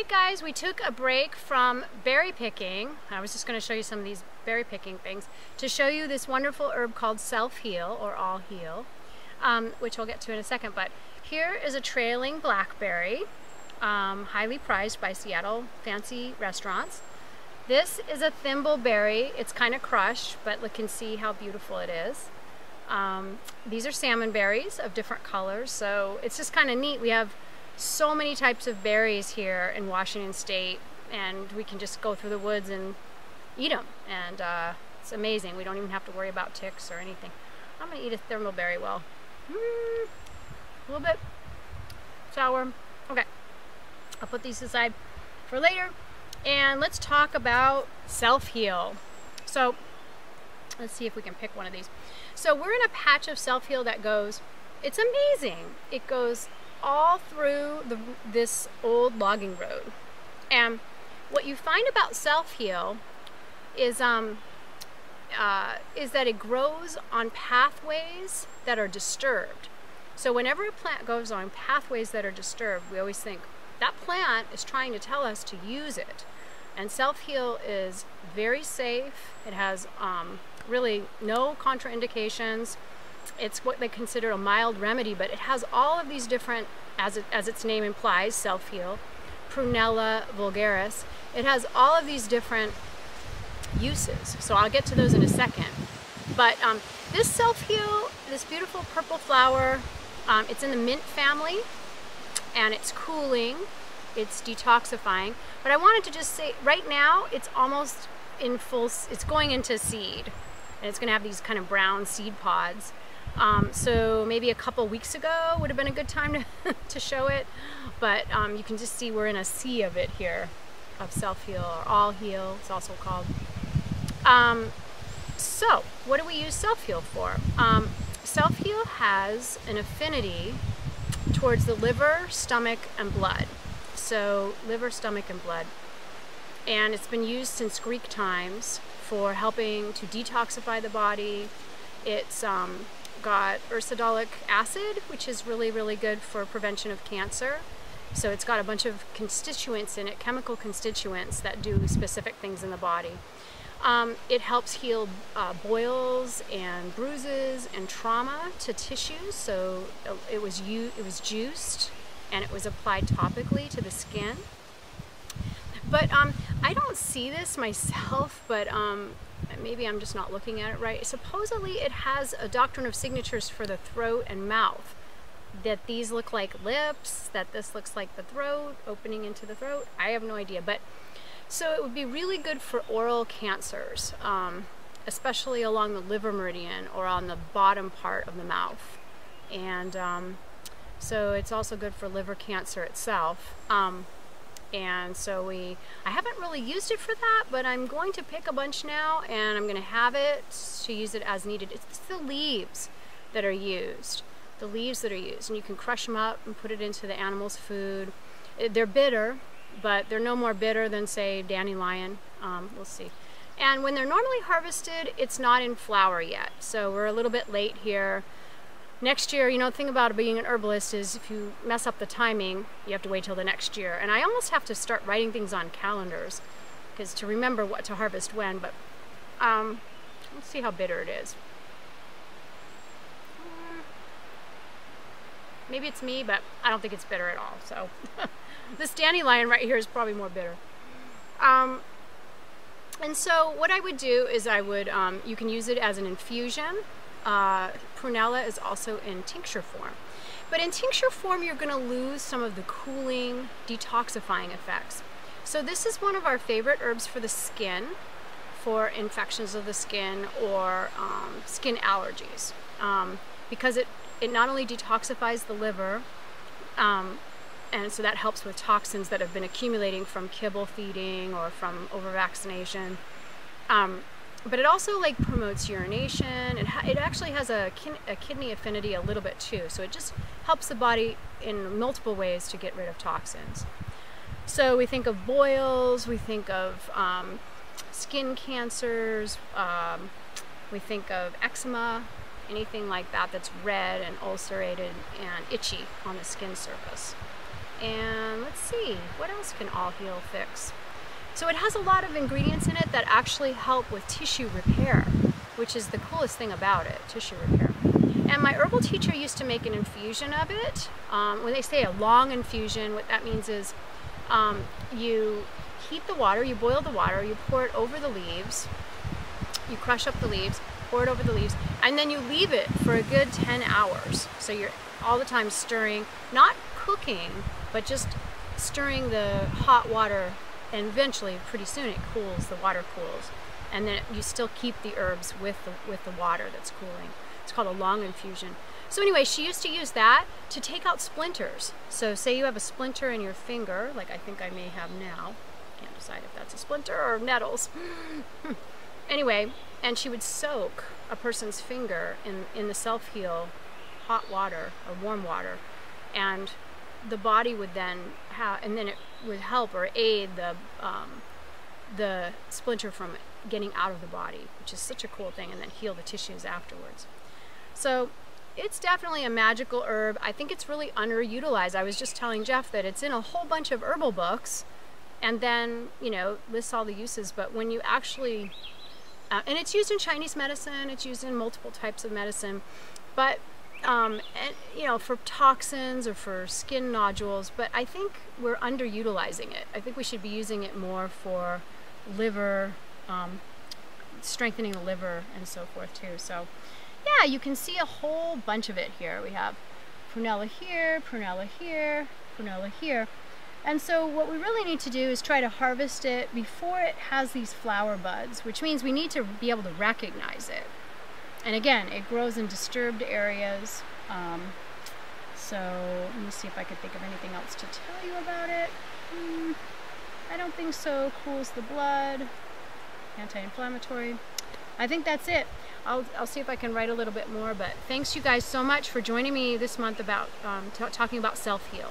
Hey guys, we took a break from berry picking. I was just going to show you some of these berry picking things to show you this wonderful herb called self-heal or all heal, which we'll get to in a second. But here is a trailing blackberry, highly prized by Seattle fancy restaurants. This is a thimbleberry. It's kind of crushed, but look and see how beautiful it is. These are salmon berries of different colors, so it's just kind of neat. We have so many types of berries here in Washington State, and we can just go through the woods and eat them, and it's amazing. We don't even have to worry about ticks or anything. I'm gonna eat a thimbleberry. Well, a little bit sour. Okay, I'll put these aside for later, and let's talk about self-heal. So let's see if we can pick one of these. So we're in a patch of self-heal that goes, it's amazing. It goes all through this old logging road. And what you find about self-heal is that it grows on pathways that are disturbed. So whenever a plant goes on pathways that are disturbed, we always think that plant is trying to tell us to use it. And self-heal is very safe. It has really no contraindications. It's what they consider a mild remedy, but it has all of these different, as its name implies, self-heal, Prunella vulgaris. It has all of these different uses. So I'll get to those in a second. But this self-heal, this beautiful purple flower, it's in the mint family, and it's cooling, it's detoxifying. But I wanted to just say, right now, it's almost in full, it's going into seed, and it's gonna have these kind of brown seed pods. So maybe a couple weeks ago would have been a good time to show it, but you can just see we're in a sea of it here, of self-heal, or all heal, it's also called. So what do we use self-heal for? Self-heal has an affinity towards the liver, stomach, and blood. So liver, stomach, and blood. And it's been used since Greek times for helping to detoxify the body. It's got ursodiolic acid, which is really, really good for prevention of cancer. So it's got a bunch of constituents in it, chemical constituents that do specific things in the body. It helps heal boils and bruises and trauma to tissues. So it was juiced and it was applied topically to the skin. But I don't see this myself, but maybe I'm just not looking at it right. Supposedly it has a doctrine of signatures for the throat and mouth, that these look like lips, that this looks like the throat, opening into the throat. I have no idea, but so it would be really good for oral cancers, especially along the liver meridian or on the bottom part of the mouth. And so it's also good for liver cancer itself. And so I haven't really used it for that, but I'm going to pick a bunch now, and I'm going to have it to use it as needed. It's the leaves that are used. The leaves that are used. And you can crush them up and put it into the animal's food. They're bitter, but they're no more bitter than, say, dandelion. We'll see. And when they're normally harvested, it's not in flower yet. So we're a little bit late here. Next year, you know, the thing about being an herbalist is if you mess up the timing, you have to wait till the next year. And I almost have to start writing things on calendars because to remember what to harvest when. But let's see how bitter it is. Maybe it's me, but I don't think it's bitter at all. So this dandelion right here is probably more bitter. And so what I would do is I would, you can use it as an infusion. Prunella is also in tincture form. But in tincture form, you're going to lose some of the cooling, detoxifying effects. So this is one of our favorite herbs for the skin, for infections of the skin or skin allergies. Because it not only detoxifies the liver, and so that helps with toxins that have been accumulating from kibble feeding or from over-vaccination. But it also like promotes urination. It actually has a kidney affinity a little bit too. So it just helps the body in multiple ways to get rid of toxins. So we think of boils, we think of skin cancers, we think of eczema, anything like that that's red and ulcerated and itchy on the skin surface. And let's see, what else can All Heal fix? So it has a lot of ingredients in it that actually help with tissue repair, which is the coolest thing about it, tissue repair. And my herbal teacher used to make an infusion of it. When they say a long infusion, what that means is you heat the water, you boil the water, you pour it over the leaves, you crush up the leaves, pour it over the leaves, and then you leave it for a good 10 hours. So you're all the time stirring, not cooking, but just stirring the hot water, and eventually, pretty soon, it cools, the water cools. And then you still keep the herbs with the water that's cooling. It's called a long infusion. So anyway, she used to use that to take out splinters. So say you have a splinter in your finger, like I think I may have now. Can't decide if that's a splinter or nettles. Anyway, and she would soak a person's finger in the Self-Heal hot water or warm water, and the body would then have, and then it would help or aid the splinter from getting out of the body, which is such a cool thing, and then heal the tissues afterwards. So it's definitely a magical herb. I think it's really underutilized. I was just telling Jeff that it's in a whole bunch of herbal books, and then, you know, lists all the uses, but when you actually, and it's used in Chinese medicine, it's used in multiple types of medicine, but and, you know, for toxins or for skin nodules, but I think we're underutilizing it. I think we should be using it more for liver, strengthening the liver and so forth too. So yeah, you can see a whole bunch of it here. We have prunella here, prunella here, prunella here. And so what we really need to do is try to harvest it before it has these flower buds, which means we need to be able to recognize it. And again, it grows in disturbed areas. So let me see if I can think of anything else to tell you about it. I don't think so. Cools the blood, anti-inflammatory. I think that's it. I'll see if I can write a little bit more, but thanks you guys so much for joining me this month about talking about Self-Heal.